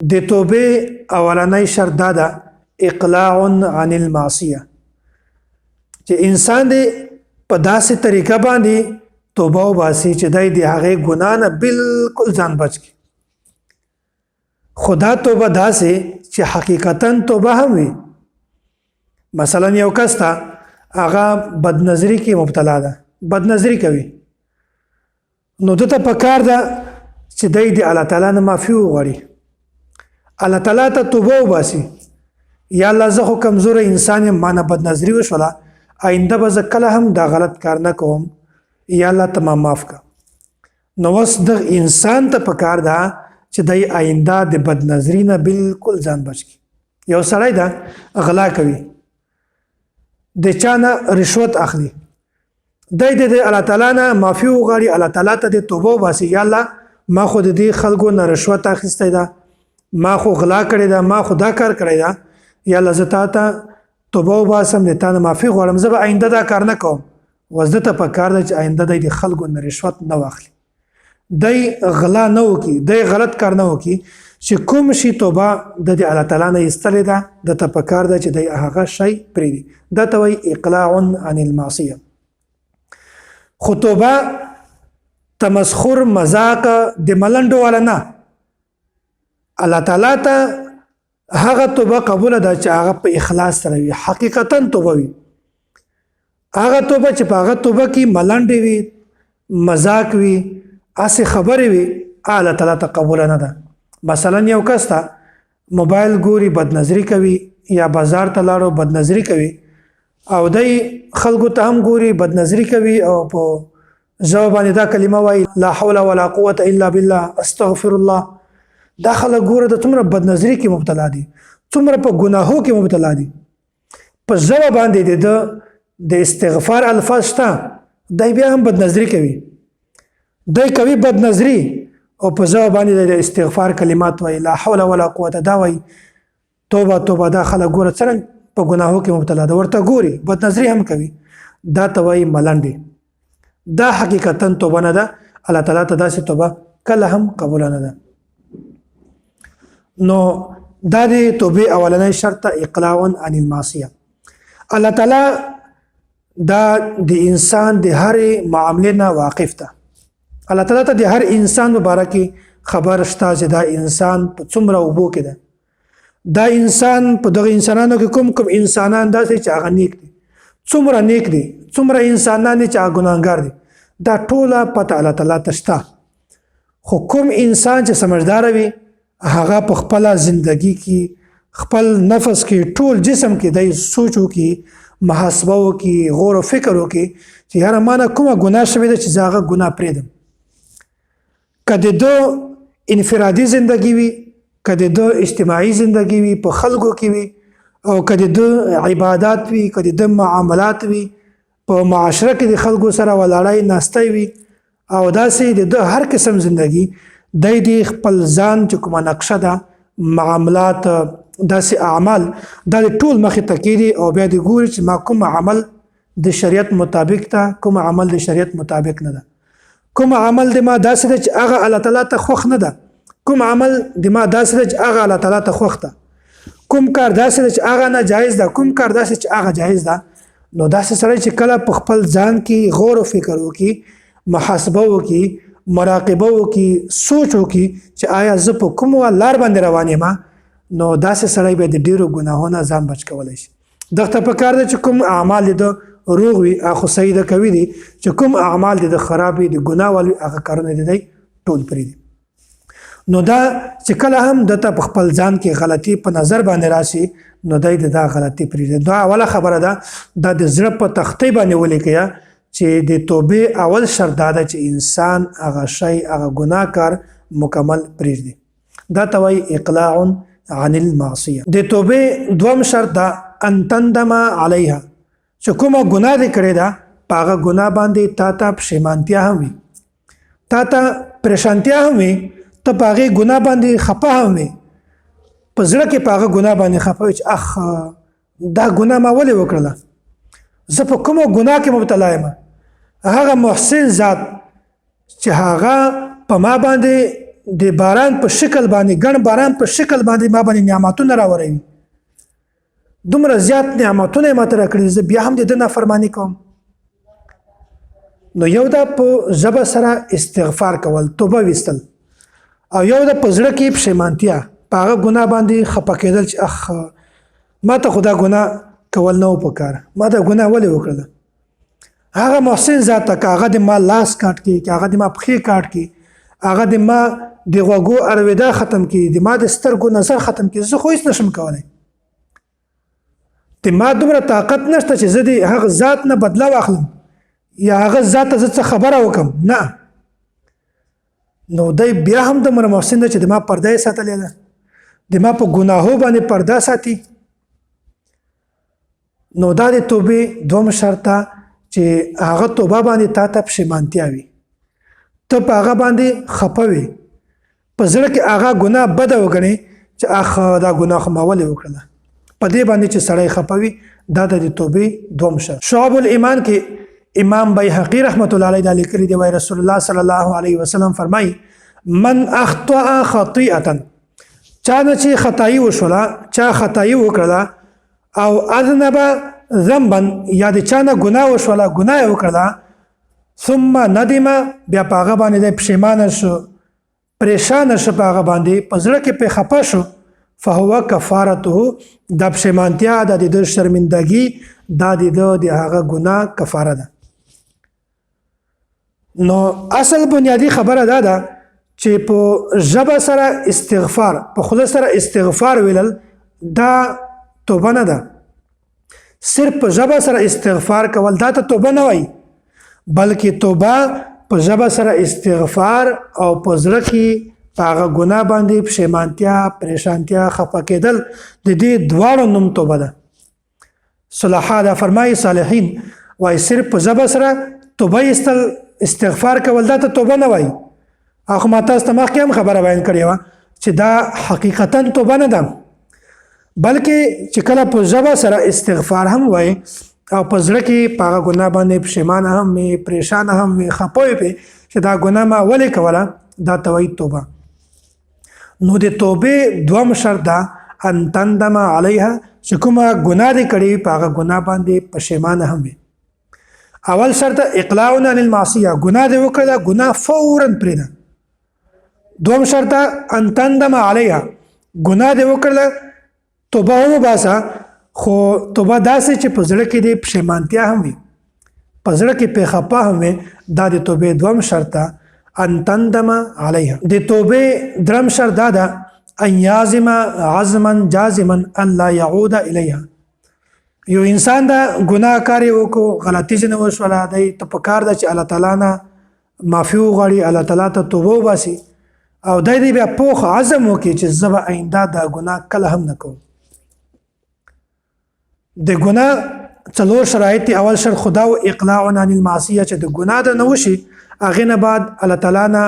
د توبې اولنی شرط دا ده اقلاع عن المعصیه چې انسان دې په داسې طریقه باندې توبه وباسي چې دای د هغې ګناه نه بالکل ځان بچ کړي. خدا توبه داسې چې حقیقتا توبه هم وي. مثلا یو کس ته هغه بدنظري کې مبتلا ده، بدنظري کوي، نو دته پکار ده چې دای د الله تعالی نه معافي وغواړي، الله تعالی ته توبه وباسي. یا الله زه خو کمزوره انسان یم، ما نه بدنظري وشوله، آینده به زه کله هم دا غلط کار نه کوم، یا الله ته ما معاف که. نو اوس د انسان ته پکار ده چې دی آینده د بدنظري نه بالکل ځان بچ کړي. یو سړی ده غلا کوي، د چا نه رشوت اخلي، دی د الله تعالی نه معافي وغواړي، الله تعالی ته د توبه وباسي، یا الله ما خو د دې خلکو نه رشوت اخیستی ده، ما خو غلا کړې ده، ما خو دا کار کړی ده، یا الله زه تا ته توبه وباسم، د تا نه معافي غواړم، زه به آینده دا کار نه کوم. اوس ده ته پکار ده چې آینده دی د خلکو نه رشوت نه واخلي، دی غلا نه وکړي، دی غلط کار نه وکړي، چې کوم شي توبه د الله تعالی نه ایستلې ده، ده ته پکار ده چې دی هغه شی پرېږدي. دا ته وایي اقلاع عن المعصیه. خو توبه تمسخر مذاق د ملنډو والا نه، الله تعالی ته هغه توبه قبول ده چې هغه په اخلاص سره وي، حقیقتا توبه وي. هغه توبه چې په هغه توبه کې ملنډې وي، مذاق وي، اسې خبرې وي، الله تعالی ته قبول نه ده. مثلا یو کس ته موبایل ګوري، بدنظري کوي، یا بازار ته لاړو بدنظري کوي، او دی خلکو ته هم ګوري بدنظري کوي، او په ژبه باندې دا کلمه وایي لا حول ولا قوه الا بالله استغفر الله. دا خلک ګوره د څومره بدنظري کې مبتلا دي، څومره په ګناهو کې مبتلا دي، په ژبه باندې د استغفار الفاظ شته، دی بیا هم بدنظري کوي، دی کوي بدنظري، او په ژبه باندې د استغفار کلمات وایي لا حول ولا قوه، دا وایي توبه توبه. دا خلک ګوره څرنګه په ګناهو کې مبتلا ده، ورته ګوري بدنظري هم کوي، دا ته وایي ملنډې. دا حقیقتا توبه نه ده، الله تعالی ته داسې توبه کله هم قبول نه ده. نو دا د توبې اولنی شرط اقلاع عن المعصیه. الله تعالی دا د انسان د هرې معاملې نه واقف ده. الله تعالی ته د هر انسان مبارکي خبر شته چې دا انسان په څومره اوبو کې ده، دا انسان په دغه انسانانو کې کوم انسانان داسې چې هغه نیک دي، څومره نیک دي، څومره انسانان دي چې هغه ګناهګار دي، دا ټوله پته الله تعالی ته شته. خو کوم انسان چې سمجدار وي، هغه په خپل زندگی کې، خپل نفس کې، ټول جسم کې دی سوچ وکړي، محاسبه وکړي، غور و فکر وکړي چې یاره ما نه کومه ګناه شوې ده چې زه هغه ګناه پرېږدم. که د ده انفرادي زندگی وي، که د ده اجتماعي زندگی وي، په خلکو کې وي، او که د ده عبادات وي، که د ده معاملات وي، په معاشره کې د خلکو سره ولاړی ناستی وي، او داسې د ده هر قسم زندگی دی د خپل ځان چې کومه نقشه ده، معاملات، داسې اعمال، دا د ټول مخې ته کېږي، او بیا د ګوري چې ما کوم عمل د شریعت مطابق ده، کوم عمل د شریعت مطابق نه ده، کوم عمل د ما داسې ده چې هغه الله تعالی ته خوښ نه ده، کوم عمل د ما داسې ده چې هغه الله تعالی ته خوښ ده، کوم کار داسې ده چې هغه ناجایز ده، کوم کار داسې چې هغه جایز ده. نو داسې سړی چې کله په خپل ځان کې غور و فکر وکړي، محاسبه وکړي، مراقبه وکړي، سوچ وکړي چې آیا زه په کوم لار باندې روان یم، نو داسې سړی به د ډیرو ګناهونو ځان بچ کولی شي. دغه پکار ده چې کوم اعمال د روغ وي، اخو صحیح ده کوي دي، چې کوم اعمال د خراب وي، د ګناه ول هغه کارونه دي ټول پرېږدي. نو دا چې کله هم دته په خپل ځان کې غلطي په نظر باندې راشي، نو دی دا غلطي پرېږدي. دا اوله خبره ده، دا د زړه په تختې باندې ولیکئ چې د توبې اول شرط دا ده چې انسان هغه شی، هغه ګناه کار مکمل پرېږدي. دا ته وایي اقلاع عن المعصیه. د توبې دوم شرط ده ان تندم علیها، چې کومه ګناه دې کړې ده، په هغه ګناه باندې تا ته پښیمانتیا هم وي، تا ته پریشانتیا هم وي، ته په هغې ګناه باندې خفه هم وي، په زړه کې په هغه ګناه باندې خفه وي چې اخ دا ګناه ما ولې وکړله، زه په کومه ګناه کې مبتلا یم. هغه محسن ذات چې هغه په ما باندې د باران په شکل باندې ګڼ باران په شکل باندې ما باندې نعمتونه راوروي دومره زیات نعمتونه ما ته راکړي زه بیا هم د ده نافرماني کوم نو یو دا په ژبه سره استغفار کول توبه ویستل او یو دا په زړه کې پښیمانتیا په هغه ګناه باندې خفه کېدل چې اخ ما ته خو دا ګناه کول نه و پکار ما دا ګناه ولې وکړله هغه محسن ذات ته که هغه د ما لاس کاټ کړي که هغه د ما پښې کاټ کړي هغه د ما د غوږو ارویدا ختم کړي د ما د سترګو نظر ختم کړي زه خو هېڅ نشم کولی د ما دومره طاقت نشته چې زه د هغه ذات نه بدله واخلم یا هغه ذات ته زه څه خبره وکړم نه نو دی بیا هم دومره محسن ده چې د ما پرده یې ساتلې ده د ما په ګناهو باندې پرده ساتي نو دا د توبې دوم شرط چې هغه توبه باندې تا ته پښیمانتیا وي ته په هغه باندې خفه وي په زړه کې هغه ګناه بده وګڼې چې اخ دا ګناه خو ما ولې وکړله په دې باندې چې سړی خفه وي دا د توبې دوم شرط شعب الایمان کې امام بیهقی رحمت الله علیه دا لیکلي دی وایي رسول الله صلی الله علیه وسلم فرمایي من اخطأ خطیئه چا نه چې خطایي وشوله چا خطایي وکړله او اذنب ذنبا یا د چا نه ګناه وشوله ګناه یې وکړله ثم ندم بیا په هغه باندې دی پښیمانه شو پریشانه شو په هغه باندې په زړه کې پرې خفه شو فهو کفارته دا پښیمانتیا دا د ده شرمندګي دا د ده د هغه ګناه کفاره ده نو اصل بنیادی خبره دا ده چې په ژبه سره استغفار په خوله سره استغفار ویلل دا توبه نه ده صرف په ژبه سره استغفار کول دا ته توبه نه وایي بلکې توبه په ژبه سره استغفار او په زړه کې په هغه ګناه باندې پښیمانتیا پریشانتیا خفه کېدل د دې دواړو نوم توبه ده صلحا دا فرمایي صالحین وایي صرف په ژبه سره توبه ایستل استغفار کول دا ته توبه نه وایي او خو ما تاسو ته مخکې هم خبره بیان کړې وه چې دا حقیقتا توبه نه ده بلکې چې کله په ژبه سره استغفار هم وایي او په زړه کې په هغه ګناه باندې پښیمانه هم وي پریشانه هم وي خفه وي پې چې دا ګناه ما ولې کوله دا ته وایي توبه نو د توبې دوم شرط ده ان تندم علیها چې کومه ګناه دې کړې په هغه ګناه باندې پښیمانه هم وي اول شرط اقلاع عن المعصیه ګناه دې وکړه ګناه فورا پرېږده دوم شرط ان تندم علیها ګناه دې وکړه توبه وباسه خو توبه داسې چې په زړه کې دې پښیمانتیا هم وي په زړه کې پې خفه هم وي دا د توبې دوم شرط ده ان تندم علیها د توبې درم شرط دا ده ان یازم عزما جازما ان لا یعود الیها یو انسان دا ګناه کار یې وکړو غلطي ځینې وشوله دی ته په کار ده چې الله تعالی نه معافي وغواړي الله تعالی ته توبه وباسي او دی بیا پوخ عزم وکړي چې زه به آینده دا ګناه کله هم نه کوم د ګناه څلور شرایط اول شرط خدا او اقلاع عن المعصیه چې د ګناه د نه وشي هغې نه بعد الله تعالی نه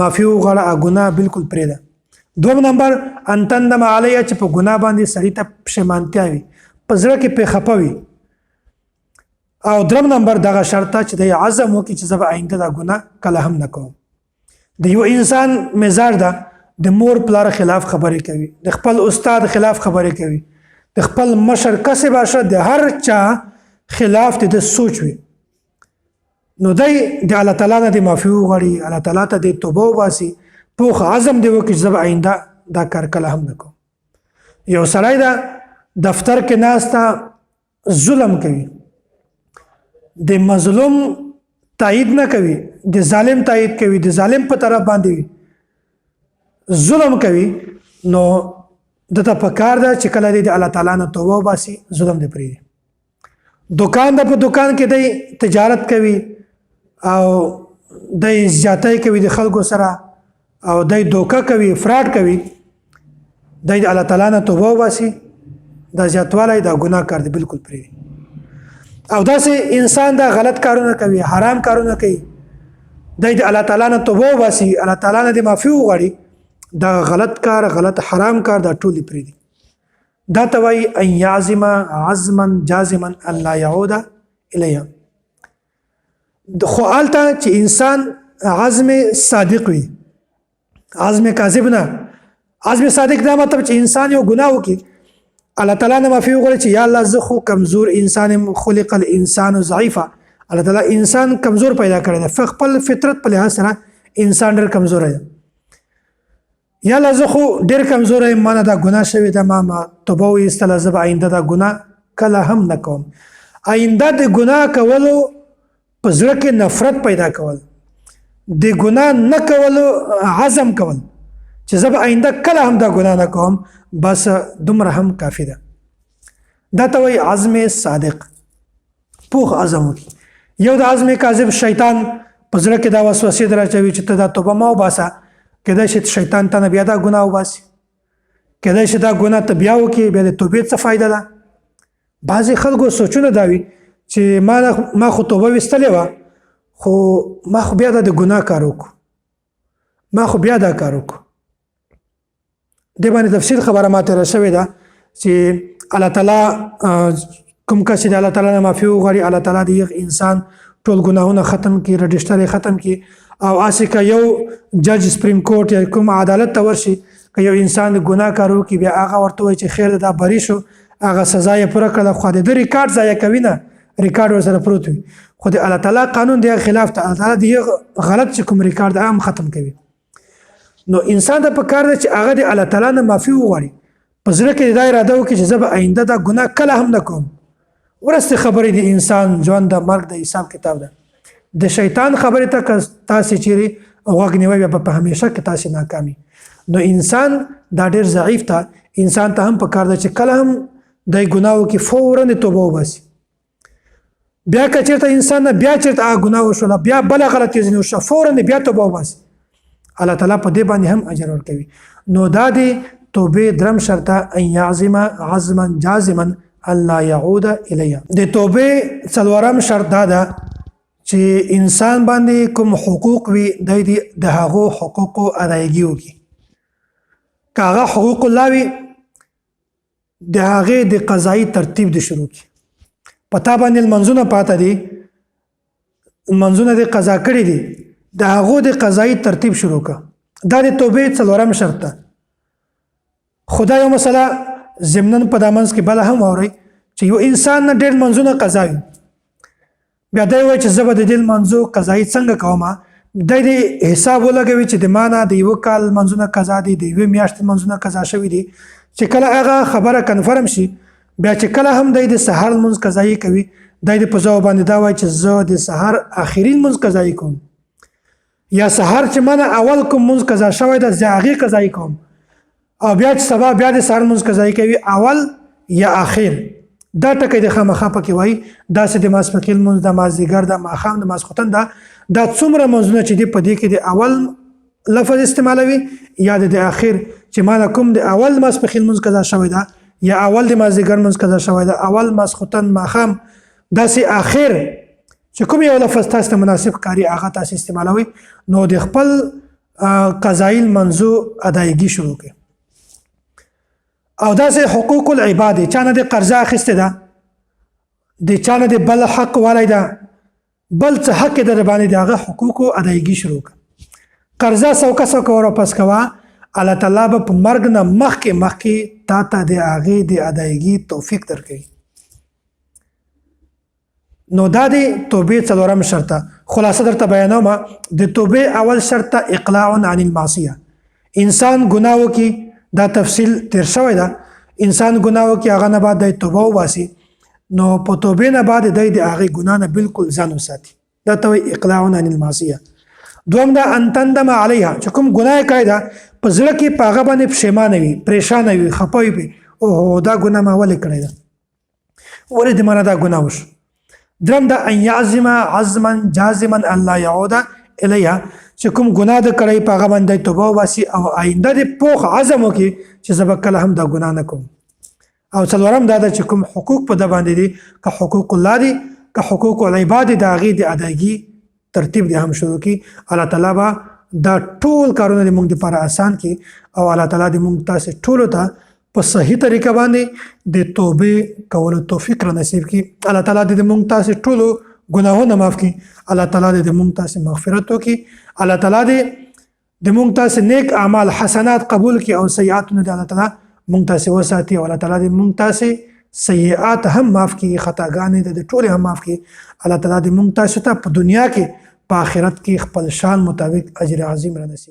معافي وغواړه ګناه بالکل پرېږده دوم نمبر ان تندم علیه چې په ګناه باندې سړي ته پښیمانتیا وي په زړه کې پې خفه وي او درم نمبر دغه شرط ته چې د عزم وکړي چې زه به آینده دا ګناه کله هم نه کوم د یو انسان مزاج ده د مور پلار خلاف خبرې کوي د خپل استاد خلاف خبرې کوي د خپل مشر کسې باشه د هر چا خلاف د سوچ وي نو دی د الله تعالی نه د معافي وغواړي الله تعالی ته د توبه وباسي پوخ عزم دی وکړي چې زه به آینده دا کار کله هم نه کوم یو سړی ده دفتر کې ناسته ظلم کوي د مظلوم تایید نه کوي د ظالم تایید کوي د ظالم په طرف باندې وي ظلم کوي نو دته پکار ده چې کله د الله تعالی نه توبه وباسي ظلم دې پرېږدي دکان ده په دکان کې دی تجارت کوي او دی زیاتی کوي د خلکو سره او دی دوکه کوي فراډ کوي دی د الله تعالی نه توبه وباسي دا زیاتوالی دا ګناه کار دی بالکل پرېږدي او داسې انسان دا غلط کارونه کوي حرام کارونه کوي دی د الله تعالی نه توبه وباسي الله تعالی نه د معافي وغواړي دا غلط کار غلط حرام کار دا ټول پرېږدي دا ته وایي ان یعزم عزما جازما ان لا یعود الیها خو هلته چې انسان عزم صادق وي عزم کاذب نه. عزم صادق دا مطلب چې انسان یو ګناه وکړي الله تعالی نه معافي وغواړي چې یا الله زه خو کمزور انسان یم، خلق الانسان ضعیفا، الله تعالی انسان کمزور پیدا کړی دی، خپل فطرت په لحاظ سره انسان ډېر کمزور دی. یا الله زه خو ډېر کمزور یم، ما نه دا ګناه شوې ده، ما توبه وایستله، زه به آینده دا ګناه کله هم نه کوم. آینده د ګناه کولو په زړه کې نفرت پیدا کول، د ګناه نه کولو عزم کول چې زه به آینده کله هم دا ګناه نه کوم، بس دومره هم کافي ده. دا ته وایي عزم صادق، پوخ عزم وکړي. یو د عزم کاذب شیطان په زړه کې دا وسوسې در اچوي چې ته دا توبه مه وباسه، کېدای شي شیطان ته نه بیا دا ګناه وباسي، کېدای شي دا ګناه ته بیا وکړي، بیا د توبې څه فایده ده. بعضې خلکو سوچونه دا وي چې ما خو توبه ویستلې وه، خو ما خو بیا د ګناه کار وکړو، ما خو بیا دا کار وکړو. دې باندې تفصیل خبره ما تېره شوې ده چې الله تعالی کوم کس چې د الله تعالی نه معافي وغواړي، الله تعالی د یو انسان ټول ګناهونه ختم کړي، رجسټر یې ختم کړي. او هسې که یو جج سپریم کورټ یا کوم عدالت ته ورشي، که یو انسان د ګناه کار وکړي، بیا هغه ورته وایي چې خیر دا بری شو، هغه سزا یې پوره کړله، خو د ده ریکارډ ضایع کوي نه، ریکارډ ورسره پروت وي، خو د الله تعالی قانون د هغه خلاف ته الله تعالی د یو غلط چې کوم ریکارډ ده هم ختم کوي. نو انسان ته پکار ده چې هغه د الله تعالی نه معافي وغواړي، په زړه کې دا اراده وکړي چې زه به آینده دا ګناه کله هم نه کوم. ورستې خبرې د انسان ژوند د مرګ د حساب کتاب ده. د شیطان خبرې ته که تاسې چیرې غوږ نیوئ، بیا په همیشه کې تاسې ناکامي. نو انسان دا ډېر ضعیف ته، انسان ته هم پکار ده چې کله هم دی ګناه وکړي فوراً توبه وباسي. بیا که چېرته انسان نه بیا چېرته هغه ګناه وشوله، بیا بله غلطي ځینې وشوه، فوراً بیا توبه وباسي، الله تعالی په دې باندې هم اجر ورکوي. نو دا د توبې درم شرط ان یعزم عزما جازما الله یعود الیه. د توبې څلورم شرط دا ده چې انسان باندې کوم حقوق وي، د هغو حقوقو ادایګي وکړي. که هغه حقوق الله وي، د هغې د قضایي ترتیب د شروع کړي. په تا باندې لمنځونه پاته دي، لمنځونه دې قضا کړي دي، د هغو د قضایي ترتیب شروع کړه. دا د توبې څلورم شرط ده. خدا یو مسله ضمناً په دا منځ کې بله هم واورئ چې یو انسان نه ډېر لمنځونه قضا وي، بیا دی وایي چې زه به د دې لمنځو قضایي څنګه کوم، دی د حساب ولګوي چې د ما نه د یوه کال لمنځونه قضا دي، د یوې میاشتې لمنځونه قضا شوي دي. چې کله هغه خبره کنفرم شي، بیا چې کله هم دی د سهار لمونځ قضایي کوي، دی د په ځواب باندې دا وایي چې زه د سهار آخري لمونځ قضایي کوم، یا سهار چې ما نه اول کوم لمونځ قضا شوی ده زه هغې قضایي کوم. او بیا چې سبا بیا د سهار لمونځ قضایي کوي، اول یا آخر. دا ټکی د خامخا پکې وایي. داسې د ماسپښین لمونځ، د مازدیګر، د ماښام، د ماسخوتن، دا څومره لمونځونه چې دي په دې کې د اول لفظ استعمالوي یا د آخر، چې ما نه کوم د اول ماسپښین لمونځ قضا شوی ده، یا اول د مازدیګر لمونځ قضا شوی ده، اول ماسخوتن، ماښام، داسې آخر چې کوم یو لفظ تاسو ته مناسب کاري هغه تاسو استعمالوي. نو د خپل قضایي لمنځو ادایګي شروع کړئ. او داسې حقوق العباد، چا نه د قرضه اخیستې ده، د چا نه د بل حق والی ده، بل څه حق در باندې د هغه حقوقو ادایګي شروع کړه. قرضه سوکه سوکه ورواپس کوه، الله تعالی به په مرګ نه مخکې تا ته د هغې د ادایګي توفیق درکوي. نو دا د توبې څلورم شرط ده. خلاصه درته بیانوم، د توبې اول شرط ته اقلاع عن المعصیه. انسان ګناه وکړي، دا تفصیل تیر شوی ده، انسان ګناه وکړي هغه نه بعد د توبه وباسي، نو په توبې نه بعد د هغې ګناه نه بالکل ځان وساتي. دا ته وایي اقلاع عن المعصیه. دوم دا ان تندم علیها، چې کوم ګناه یې کړی ده په زړه کې په هغه باندې پښیمانه وي، پریشانه وي، خفه وي پرې، اوهو دا ګناه ما ولې کړی ده، ولې د ما نه دا ګناه وشو. درم دا ان یعزم عزما جازما الله یعود الیها، چې کوم ګناه د کړی په هغه باندې توبه وباسي او آینده د پوخ عزم وکړي چې زه به کله هم دا ګناه نه کوم. او څلورم دا ده چې کوم حقوق په ده باندې دي، که حقوق الله دي که حقوق العباد د هغې د ادایګي ترتیب دې هم شروع کړي. الله تعالی به دا ټول کارونه د موږ دپاره آسان کړي او الله تعالی دې موږ تاسې ټولو ته په صحیح طریقه باندې د توبې کولو توفیق را نصیب کړي. الله تعالی دې موږ تاسې ټولو ګناهونه معاف کړي. الله تعالی دې موږ تاسې مغفرت وکړي. الله تعالی دې د مونږ تاسې نیک اعمال حسنات قبول کړي او سیئاتونه د الله تعالی مونږ تاسې وساتي او الله تعالی دې مونږ تاسې سیئات هم معاف کړي خطاګانې د ټولې هم معاف کړي الله تعالی دې مونږ تاسو ته په دنیا کې په آخرت کې خپل شان مطابق اجر عظیم را نصیب